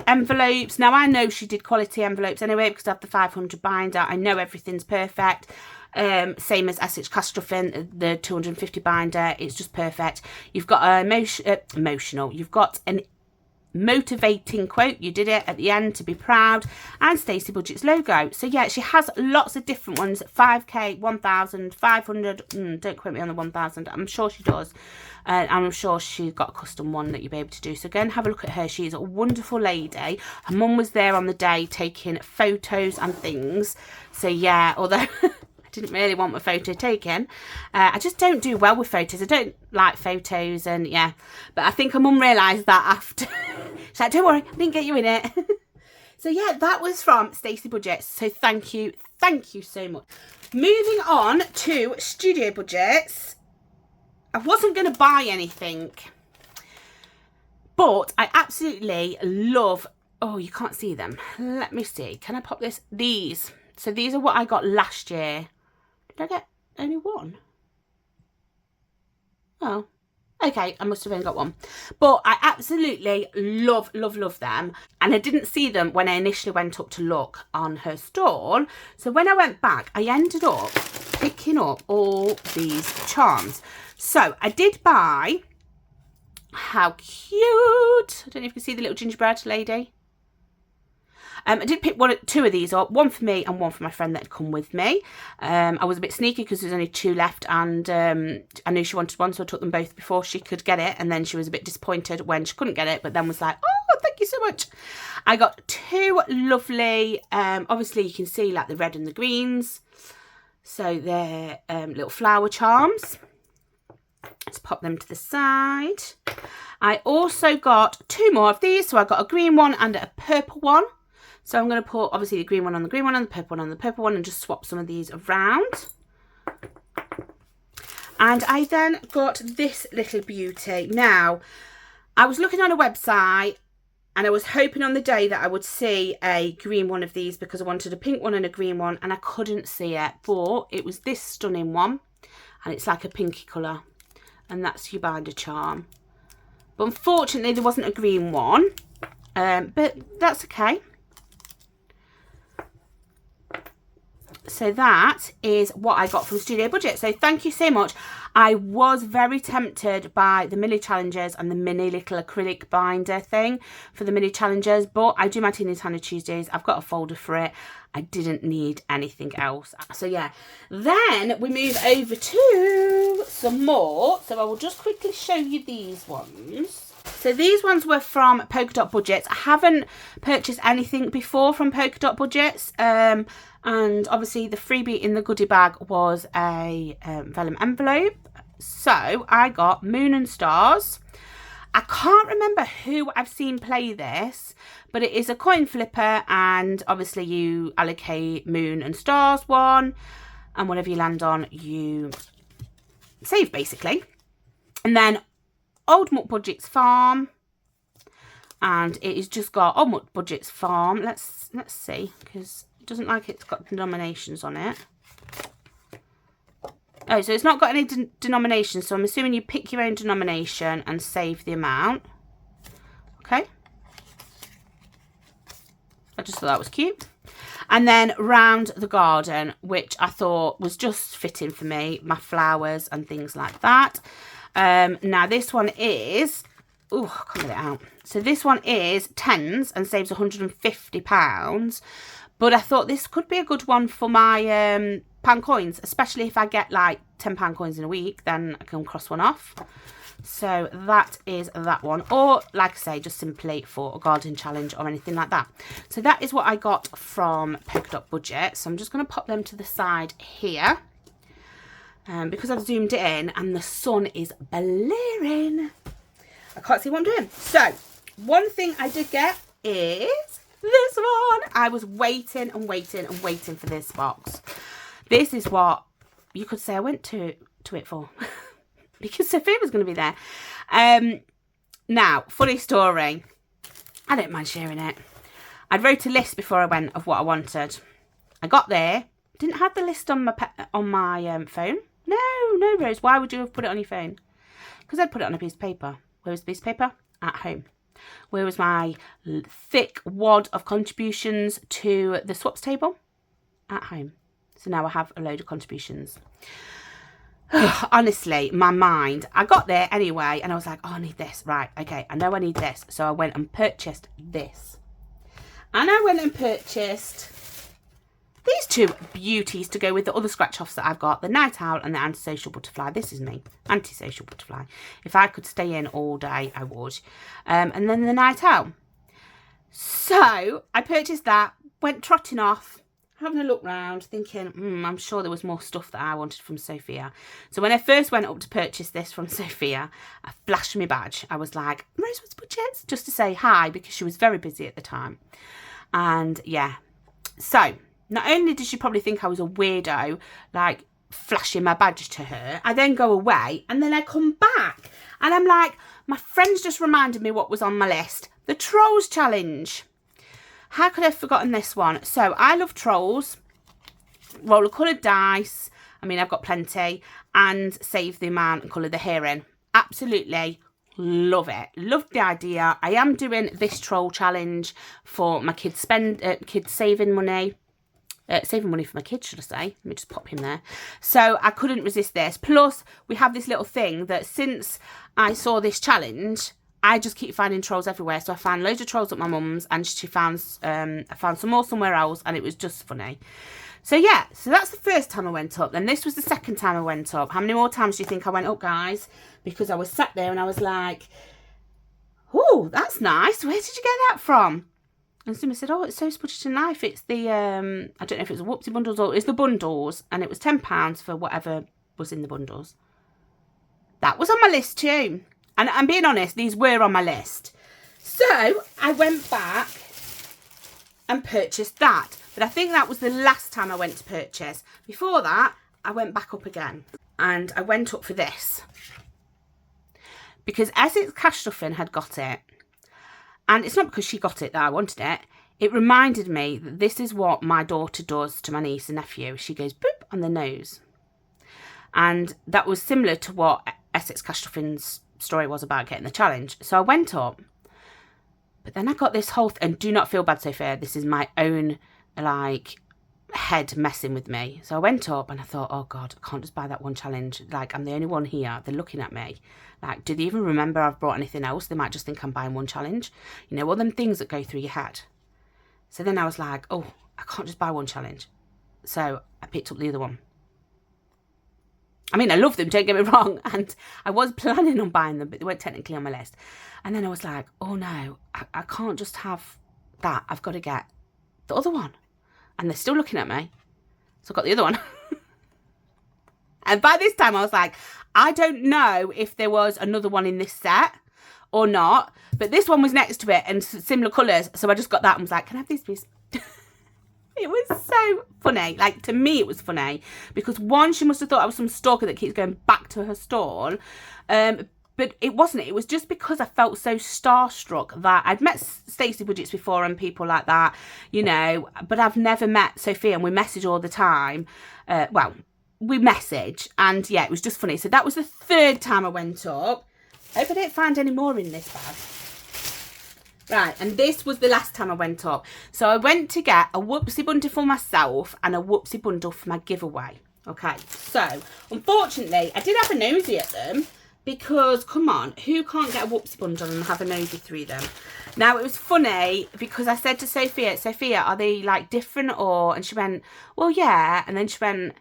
envelopes. Now I know she did quality envelopes anyway because I have the 500 binder. I know everything's perfect. Same as Essex Castrofin, the 250 binder, it's just perfect. You've got emotional, you've got an motivating quote, you did it at the end, to be proud, and Stacey Budget's logo. So yeah, she has lots of different ones, 5k, 1,000, 500, don't quote me on the 1,000, I'm sure she does, and I'm sure she's got a custom one that you'll be able to do. So go and have a look at her. She's a wonderful lady. Her mum was there on the day taking photos and things, so yeah, although didn't really want my photo taken. I just don't do well with photos. I don't like photos, and yeah. But I think her mum realised that after. She's like, don't worry, I didn't get you in it. So yeah, that was from Stacey Budgets. So thank you so much. Moving on to Studio Budgets. I wasn't going to buy anything, but I absolutely love, oh, you can't see them. Let me see. Can I pop this? These. So these are what I got last year. Did I get only one? Oh, okay, I must have only got one. But I absolutely love them. And I didn't see them when I initially went up to look on her stall. So when I went back, I ended up picking up all these charms. So I did buy, how cute. I don't know if you can see the little gingerbread lady. I did pick two of these up, one for me and one for my friend that had come with me. I was a bit sneaky because there's only two left, and I knew she wanted one, so I took them both before she could get it, and then she was a bit disappointed when she couldn't get it, but then was like, oh, thank you so much. I got two lovely, obviously you can see like the red and the greens, so they're little flower charms. Let's pop them to the side. I also got two more of these, so I got a green one and a purple one. So I'm going to put, obviously, the green one on the green one and the purple one on the purple one, and just swap some of these around. And I then got this little beauty. Now, I was looking on a website, and I was hoping on the day that I would see a green one of these, because I wanted a pink one and a green one, and I couldn't see it. But it was this stunning one, and it's like a pinky colour, and that's your binder charm. But unfortunately, there wasn't a green one, but that's okay. So that is what I got from Studio Budget. So thank you so much. I was very tempted by the mini challenges and the mini little acrylic binder thing for the mini challenges, but I do my Teeny Tiny Tuesdays. I've got a folder for it. I didn't need anything else. So yeah, then we move over to some more. So I will just quickly show you these ones. So these ones were from Polka Dot Budgets. I haven't purchased anything before from Polka Dot Budgets. And obviously the freebie in the goodie bag was a vellum envelope. So I got Moon and Stars. I can't remember who I've seen play this, but it is a coin flipper, and obviously you allocate moon and stars one, and whatever you land on, you save, basically. And then Old Mutt Budget's Farm, and it has just got Old Mutt Budget's Farm. Let's see, because it doesn't like it's got denominations on it. Oh, so it's not got any denominations, so I'm assuming you pick your own denomination and save the amount. Okay. I just thought that was cute. And then Round the Garden, which I thought was just fitting for me, my flowers and things like that. Now this one is, oh, I can't get it out. So this one is tens and saves £150. But I thought this could be a good one for my pound coins, especially if I get like £10 coins in a week, then I can cross one off. So that is that one. Or like I say, just simply for a garden challenge or anything like that. So that is what I got from Polka Dot Budget. So I'm just going to pop them to the side here. Because I've zoomed it in and the sun is blaring, I can't see what I'm doing. So one thing I did get is this one. I was waiting and waiting and waiting for this box. This is what you could say I went to it for. Because Sophia was going to be there. Now, funny story. I don't mind sharing it. I wrote a list before I went of what I wanted. I got there. Didn't have the list on my phone. No, Rose. Why would you have put it on your phone? Because I'd put it on a piece of paper. Where was the piece of paper? At home. Where was my thick wad of contributions to the swaps table? At home. So now I have a load of contributions. Honestly, my mind, I got there anyway and I was like, oh, I need this. Right, okay, I know I need this. So I went and purchased this. And I went and purchased these two beauties to go with the other scratch offs that I've got, the Night Owl and the Antisocial Butterfly. This is me, Antisocial Butterfly. If I could stay in all day, I would. And then the Night Owl. So I purchased that, went trotting off, having a look round, thinking, I'm sure there was more stuff that I wanted from Sophia. So when I first went up to purchase this from Sophia, I flashed my badge. I was like, Rosebud's Budgets, just to say hi, because she was very busy at the time. And yeah, so not only did she probably think I was a weirdo, like flashing my badge to her, I then go away and then I come back and I'm like, my friends just reminded me what was on my list. The Trolls Challenge. How could I have forgotten this one? So I love Trolls, roll a coloured dice. I mean, I've got plenty. And save the amount and colour the hair in. Absolutely love it. Love the idea. I am doing this troll challenge for my kids saving money. Saving money for my kids, should I say. Let me just pop him there. So I couldn't resist this. Plus, we have this little thing that since I saw this challenge, I just keep finding trolls everywhere. So I found loads of trolls at my mum's and she found, I found some more somewhere else and it was just funny. So yeah, so that's the first time I went up. Then this was the second time I went up. How many more times do you think I went up, guys? Because I was sat there and I was like, oh, that's nice. Where did you get that from? And somebody said, oh, it's so Budget and Knife. It's the, I don't know if it was the Whoopsie bundles or it's the bundles. And it was £10 for whatever was in the bundles. That was on my list too. And I'm being honest, these were on my list. So I went back and purchased that. But I think that was the last time I went to purchase. Before that, I went back up again. And I went up for this. Because Essex Cash Stuffing had got it. And it's not because she got it that I wanted it. It reminded me that this is what my daughter does to my niece and nephew. She goes boop on the nose. And that was similar to what Essex Cash Stuffing's story was about getting the challenge. So I went up. But then I got this whole... and do not feel bad, Sophia. This is my own, like, head messing with me. So I went up and I thought, oh, God, I can't just buy that one challenge. Like, I'm the only one here. They're looking at me. Like, do they even remember I've brought anything else? They might just think I'm buying one challenge. You know, all them things that go through your head. So then I was like, oh, I can't just buy one challenge. So I picked up the other one. I mean, I love them, don't get me wrong. And I was planning on buying them, but they weren't technically on my list. And then I was like, oh, no, I can't just have that. I've got to get the other one. And they're still looking at me. So I got the other one. And by this time, I was like, I don't know if there was another one in this set or not. But this one was next to it and similar colours. So I just got that and was like, can I have these please? It was so funny. Like, to me, it was funny. Because one, she must have thought I was some stalker that keeps going back to her stall. But it wasn't. It was just because I felt so starstruck that I'd met Stacey Budgets before and people like that, you know, but I've never met Sophia, and we message all the time. Well, we message, and yeah, it was just funny. So that was the 3rd time I went up. Hope I don't find any more in this bag. Right, and this was the last time I went up. So I went to get a whoopsie bundle for myself and a whoopsie bundle for my giveaway. Okay, so unfortunately, I did have a nosy at them because, come on, who can't get a whoopsie bundle and have a nosy through them? Now, it was funny because I said to Sophia, Sophia, are they like different or? And she went, well, yeah. And then she went,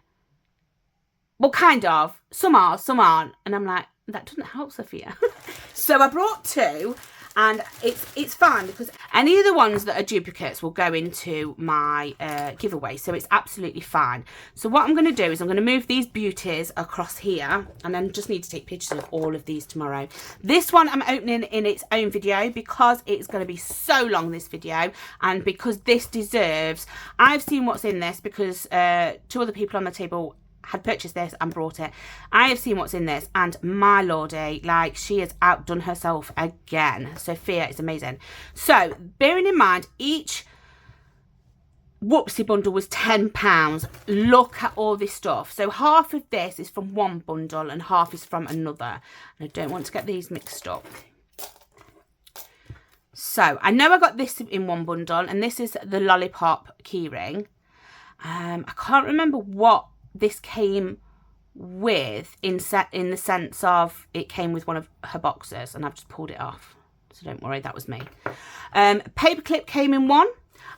well, kind of. Some are, some aren't. And I'm like, that doesn't help, Sophia. So I brought 2. And it's fine because any of the ones that are duplicates will go into my giveaway. So it's absolutely fine. So what I'm going to do is I'm going to move these beauties across here. And then just need to take pictures of all of these tomorrow. This one I'm opening in its own video because it's going to be so long, this video. And because this deserves... I've seen what's in this because 2 other people on the table had purchased this and brought it. I have seen what's in this, and my lordy, like, she has outdone herself again. Sophia is amazing. So bearing in mind, each whoopsie bundle was £10. Look at all this stuff. So half of this is from one bundle and half is from another, and I don't want to get these mixed up. So I know I got this in one bundle, and this is the lollipop keyring. I can't remember what this came with in the sense of it came with one of her boxes, and I've just pulled it off, so don't worry, that was me. Paperclip came in one.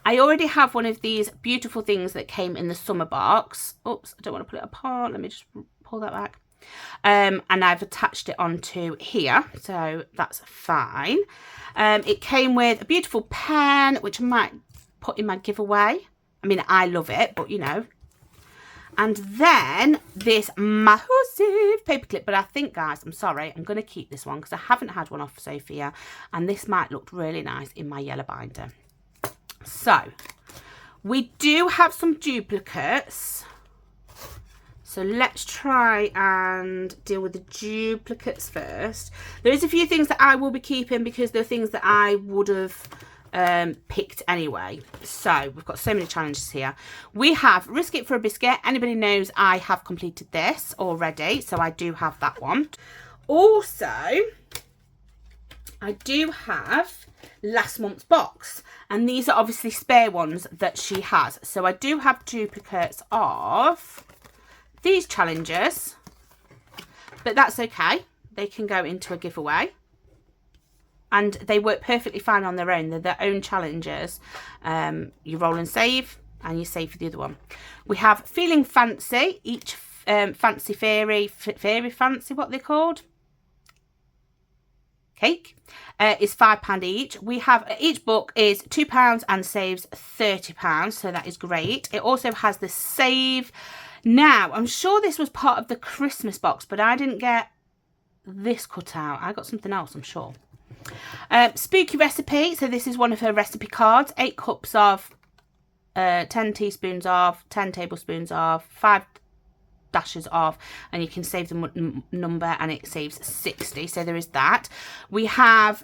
I already have one of these beautiful things that came in the summer box. Oops, I don't want to pull it apart, let me just pull that back. And I've attached it onto here, so that's fine. It came with a beautiful pen, which I might put in my giveaway. I mean, I love it, but you know. And then this massive paperclip. But I think, guys, I'm sorry, I'm going to keep this one because I haven't had one off Sophia. And this might look really nice in my yellow binder. So, we do have some duplicates. So let's try and deal with the duplicates first. There is a few things that I will be keeping because they're things that I would have picked anyway. So we've got so many challenges here. We have Risk It for a Biscuit. Anybody knows I have completed this already, so I do have that one. Also, I do have last month's box, and these are obviously spare ones that she has. So I do have duplicates of these challenges, but that's okay. They can go into a giveaway. And they work perfectly fine on their own. They're their own challenges. You roll and save, and you save for the other one. We have Feeling Fancy. Each Fancy Fairy Fancy, what they're called? Cake. Is £5 each. We have, each book is £2 and saves £30. So that is great. It also has the save. Now, I'm sure this was part of the Christmas box, but I didn't get this cut out. I got something else, I'm sure. Spooky Recipe. So this is one of her recipe cards. 8 cups of, 10 teaspoons of, 10 tablespoons of, 5 dashes of, and you can save the number and it saves 60. So there is that. We have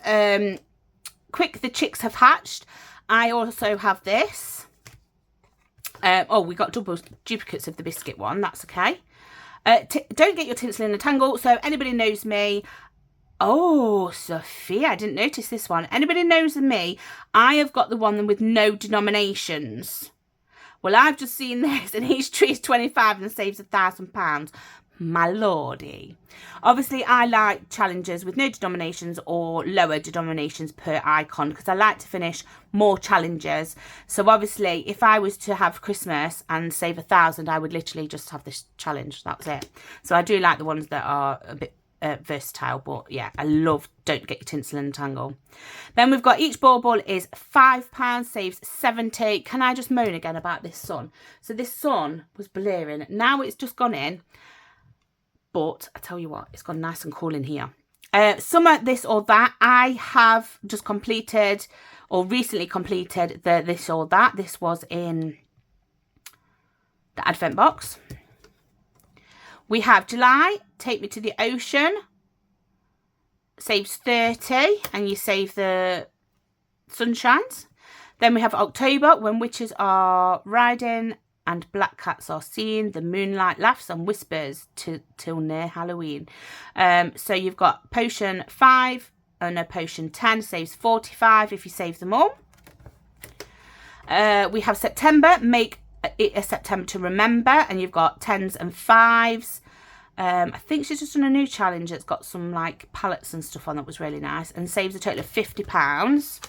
Quick, the Chicks Have Hatched. I also have this. Oh, we got double duplicates of the biscuit one. That's okay. Don't Get Your Tinsel in a Tangle. So anybody knows me. Oh, Sophia, I didn't notice this one. Anybody knows me, I have got the one with no denominations. Well, I've just seen this, and each tree is 25 and saves £1,000. My lordy. Obviously, I like challenges with no denominations or lower denominations per icon because I like to finish more challenges. So obviously, if I was to have Christmas and save 1,000, I would literally just have this challenge. That was it. So I do like the ones that are a bit versatile, but yeah, I love Don't Get Your Tinsel in a Tangle. Then we've got each bauble is £5, saves 70. Can I just moan again about this sun? So this sun was blaring. Now it's just gone in, but I tell you what, it's gone nice and cool in here. Summer this or that. I have just completed or recently completed the this or that. This was in the advent box. We have July, Take Me to the Ocean, saves 30, and you save the sunshines. Then we have October, When Witches Are Riding and Black Cats Are Seen, the moonlight laughs and whispers till near Halloween. So you've got potion 5, potion 10, saves 45 if you save them all. We have September, Make It a September to Remember, and you've got 10s and 5s. I think she's just done a new challenge that's got some like palettes and stuff on that was really nice, and saves a total of £50.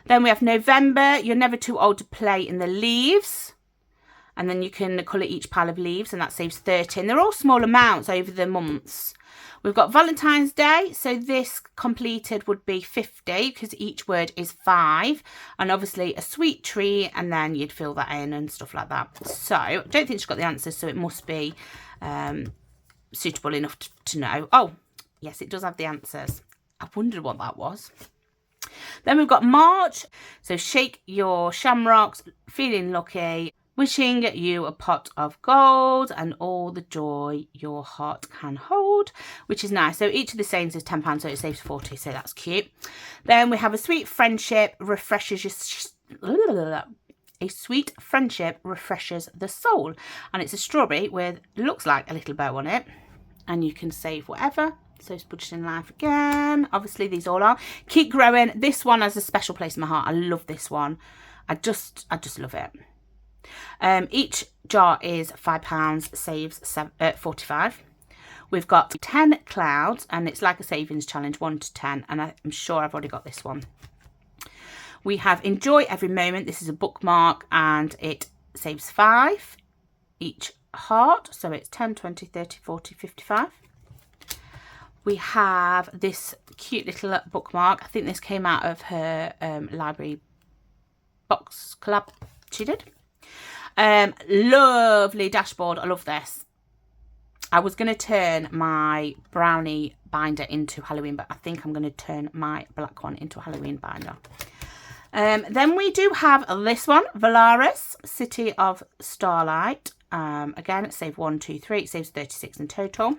Then we have November, You're Never Too Old to Play in the Leaves, and then you can colour each pile of leaves, and that saves 30. And they're all small amounts over the months. We've got Valentine's Day, so this completed would be 50 because each word is 5, and obviously a sweet treat, and then you'd fill that in and stuff like that. So I don't think she's got the answers, so it must be suitable enough to know. Oh yes, it does have the answers. I wondered what that was. Then we've got March, so Shake Your Shamrocks, Feeling Lucky, Wishing You a Pot of Gold, and All the Joy Your Heart Can Hold, which is nice. So each of the sayings is £10, so it saves 40, so that's cute. Then we have A Sweet Friendship Refreshes Your... A Sweet Friendship Refreshes the Soul, and it's a strawberry with, looks like a little bow on it, and you can save whatever. So it's Budgeting Life again. Obviously these all are. Keep Growing. This one has a special place in my heart. I love this one. I just love it. Each jar is £5, saves 45. We've got 10 clouds, and it's like a savings challenge, 1 to 10, and I'm sure I've already got this one. We have Enjoy Every Moment. This is a bookmark, and it saves 5 each heart, so it's 10, 20, 30, 40, 55. We have this cute little bookmark. I think this came out of her library box collab she did. Lovely dashboard. I love this. I was going to turn my brownie binder into Halloween, but I think I'm going to turn my black one into a Halloween binder. Then we do have this one, Valaris, City of Starlight. Again, save 1, 2, 3. It saves 36 in total.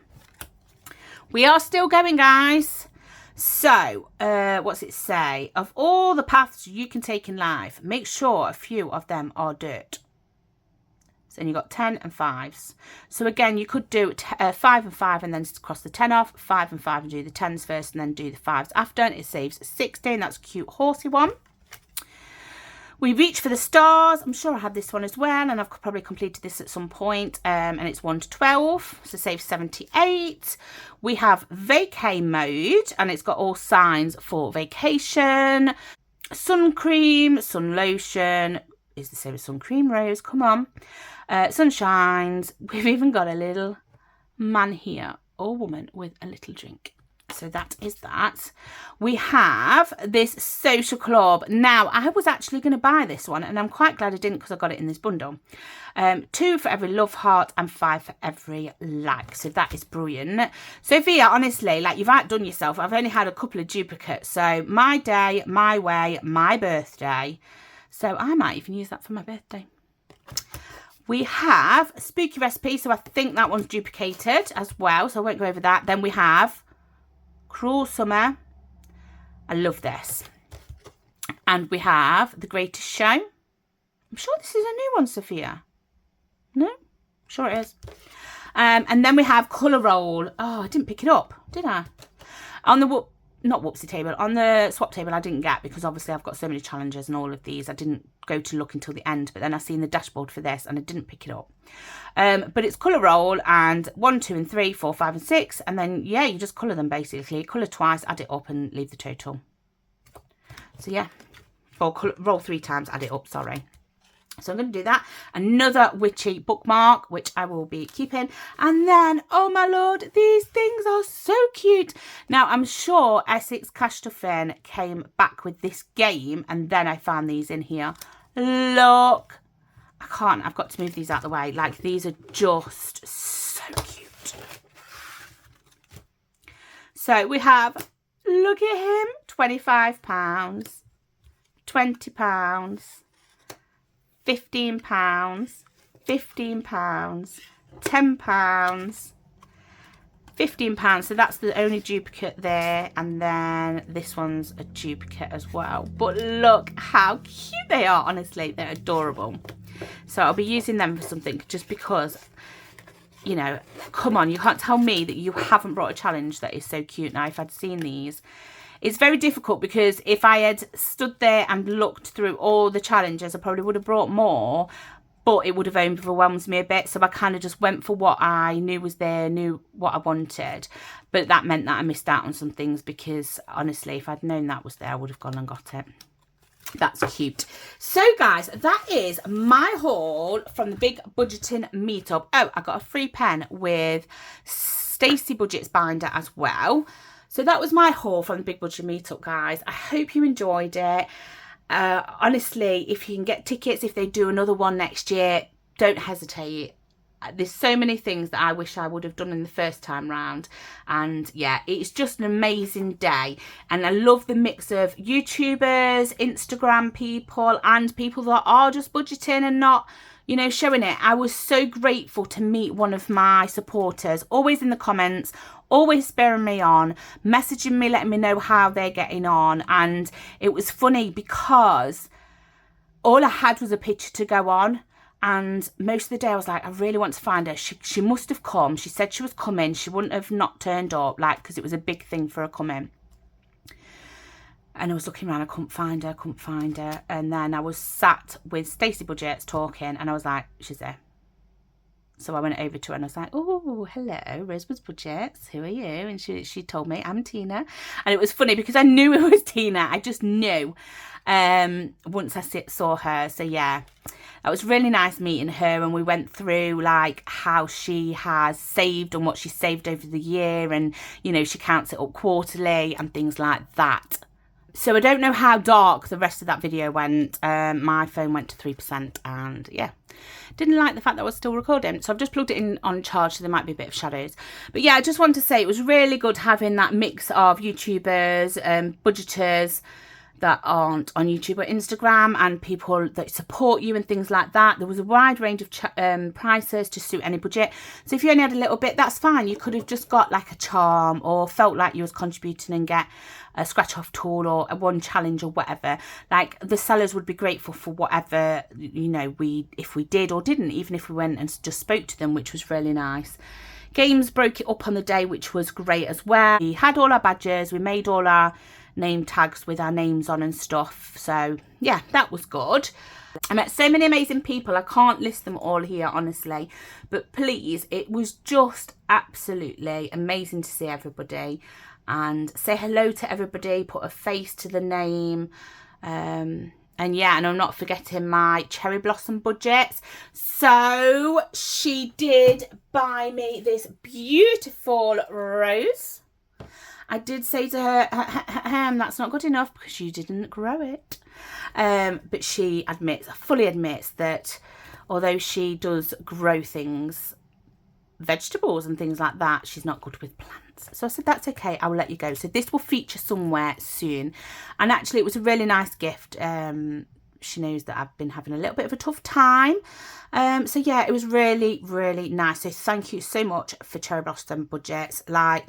We are still going, guys. So, what's it say? Of all the paths you can take in life, make sure a few of them are dirt. So, then you've got 10 and 5s. So, again, you could do 5 and 5 and then cross the 10 off, 5 and 5 and do the 10s first and then do the 5s after. And it saves 16. That's a cute horsey one. We reach for the stars. I'm sure I had this one as well, and I've probably completed this at some point. And it's 1 to 12, so save 78. We have vacay mode, and it's got all signs for vacation. Sun cream, sun lotion. Is the same as sun cream, Rose? Come on. Sunshines. We've even got a little man here, or woman, with a little drink. So that is that. We have this social club. Now, I was actually going to buy this one, and I'm quite glad I didn't because I got it in this bundle. 2 for every love heart and 5 for every like. So that is brilliant. Sophia, honestly, like, you've outdone yourself. I've only had a couple of duplicates. So my day, my way, my birthday. So I might even use that for my birthday. We have Spooky Recipe. So I think that one's duplicated as well. So I won't go over that. Then we have Cruel Summer. I love this. And we have The Greatest Show. I'm sure this is a new one, Sophia. No? Sure it is. And then we have Colour Roll. Oh, I didn't pick it up, did I? On the not whoopsie table, on the swap table I didn't get, because obviously I've got so many challenges and all of these. I didn't go to look until the end, but then I seen the dashboard for this and I didn't pick it up. But it's Colour Roll, and 1, 2 and 3, 4, 5 and 6, and then yeah, you just colour them basically. Colour twice, add it up and leave the total. So yeah, or roll 3 times, add it up, sorry. So I'm going to do that. Another witchy bookmark, which I will be keeping. And then, oh my lord, these things are so cute. Now, I'm sure Essex Cash Stuffing came back with this game, and then I found these in here. Look. I can't. I've got to move these out of the way. Like, these are just so cute. So we have, look at him, £25, £20, £15, £15, £10, £15. So that's the only duplicate there, and then this one's a duplicate as well. But look how cute they are. Honestly, they're adorable. So I'll be using them for something, just because, you know, come on, you can't tell me that you haven't brought a challenge that is so cute. Now, if I'd seen these, it's very difficult, because if I had stood there and looked through all the challenges, I probably would have brought more, but it would have overwhelmed me a bit. So I kind of just went for what I knew was there, knew what I wanted. But that meant that I missed out on some things, because honestly, if I'd known that was there, I would have gone and got it. That's cute. So guys, that is my haul from the Big Budgeting Meetup. Oh, I got a free pen with Stacey Budget's binder as well. So that was my haul from the Big Budgeting Meetup, guys. I hope you enjoyed it. Honestly, if you can get tickets, if they do another one next year, don't hesitate. There's so many things that I wish I would have done in the first time round. And yeah, it's just an amazing day. And I love the mix of YouTubers, Instagram people, and people that are just budgeting and not, you know, showing it. I was so grateful to meet one of my supporters, always in the comments, always spurring me on, messaging me, letting me know how they're getting on. And it was funny, because all I had was a picture to go on. And most of the day I was like, I really want to find her. She must have come. She said she was coming. She wouldn't have not turned up, like, because it was a big thing for her coming. And I was looking around, I couldn't find her. And then I was sat with Stacey Budgets talking, and I was like, she's there. So I went over to her and I was like, oh, hello, Rosebud Budgets, who are you? And she told me, I'm Tina. And it was funny, because I knew it was Tina. I just knew once I saw her. So yeah, that was really nice meeting her. And we went through like how she has saved and what she saved over the year. And, you know, she counts it up quarterly and things like that. So I don't know how dark the rest of that video went. My phone went to 3%, and yeah, didn't like the fact that I was still recording. So I've just plugged it in on charge, so there might be a bit of shadows. But yeah, I just want to say it was really good having that mix of YouTubers, budgeters that aren't on YouTube or Instagram, and people that support you and things like that. There was a wide range of prices to suit any budget. So if you only had a little bit, that's fine. You could have just got like a charm, or felt like you was contributing and get a scratch off tool or a one challenge or whatever. Like, the sellers would be grateful for whatever, you know, if we did or didn't, even if we went and just spoke to them, which was really nice. Games broke it up on the day, which was great as well. We had all our badges, we made all our name tags with our names on and stuff. So yeah, that was good. I met so many amazing people. I can't list them all here, honestly, but please, it was just absolutely amazing to see everybody and say hello to everybody, put a face to the name. And yeah, and I'm not forgetting my Cherry Blossom Budgets. So she did buy me this beautiful rose. I did say to her, that's not good enough because you didn't grow it. But she fully admits that although she does grow things, vegetables and things like that, she's not good with plants. So I said, that's okay, I will let you go. So this will feature somewhere soon. And actually it was a really nice gift. She knows that I've been having a little bit of a tough time. So yeah, it was really, really nice. So thank you so much for Cherry Blossom Budgets. Like,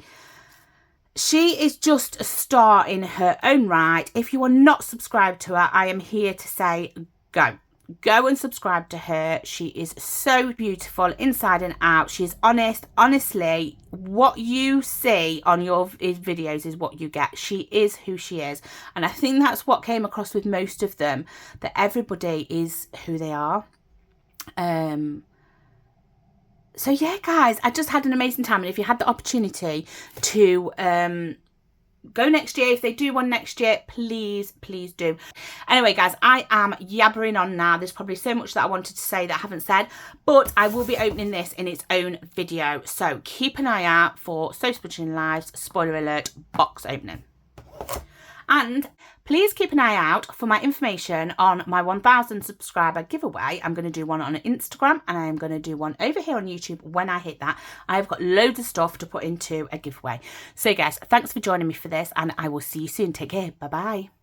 she is just a star in her own right. If you are not subscribed to her, I am here to say go and subscribe to her. She is so beautiful inside and out. She is honest. Honestly, what you see on your videos is what you get. She is who she is, and I think that's what came across with most of them, that everybody is who they are. So yeah, guys, I just had an amazing time. And if you had the opportunity to go next year, if they do one next year, please do. Anyway, guys, I am yabbering on now. There's probably so much that I wanted to say that I haven't said, but I will be opening this in its own video. So keep an eye out for Social Budgeting Live's, spoiler alert, box opening. And please keep an eye out for my information on my 1,000 subscriber giveaway. I'm going to do one on Instagram and I am going to do one over here on YouTube when I hit that. I've got loads of stuff to put into a giveaway. So guys, thanks for joining me for this and I will see you soon. Take care. Bye bye.